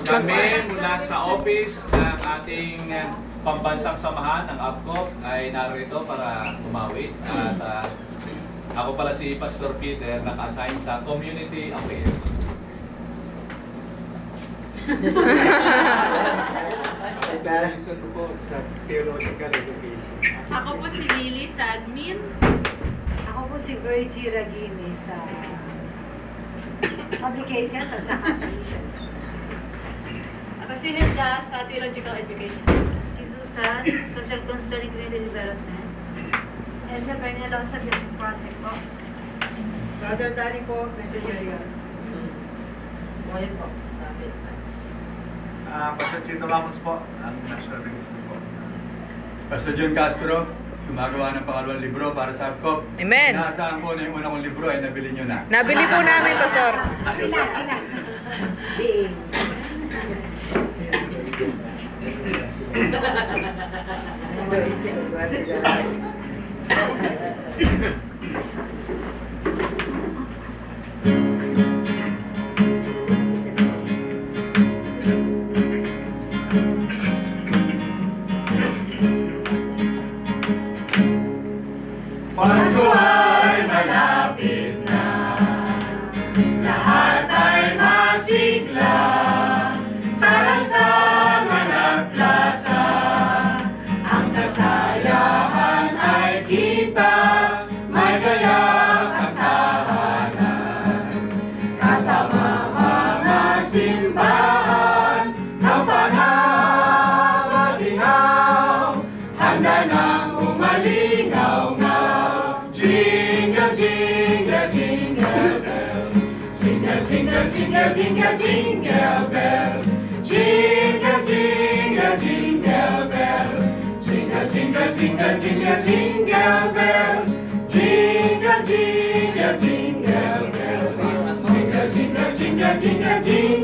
Kami mula sa office ng ating pambansang samahan ng APCOP ay narito para tumawid. At ako pala si Pastor Peter, naka-assign sa Community Affairs. Supervision po sa Theological Education. Ako po si Lily sa admin. Ako po si Virgie Ragini sa Publications at saka sa Missions. Ako si Hilda sa Theological Education. Si Susan, Social Concern and Community Development. Edna Benelo sa Building Project po. Brother Danny po, Messenger. Ngayon po, sa Philippines. Pastor Chito Ramos po, ang National Ministry po. Pastor John Castro, gumagawa ng pangalawang libro para sa APCOP. Amen. Inaasahan po na yung una kong libro ay nabili nyo na. Nabili po namin, Pastor. Ilan? Being. Pasko ay malapit na, lahat ay masigla, sa lansangan at plaza, ang kasayahan ay kita, may gayak ang tahanan, kasama mga simbahan, ng panhawatingaw, handa nang umalingaw-ngaw. Jingle, jingle, jingle bells. Jingle, jingle, jingle, jingle, jingle bells. Jingle, jingle, jingle bells. Jingle, jingle, jingle, jingle, jingle bells. Jingle, jingle, jingle bells. Jingle, jingle, jingle, jingle, jingle.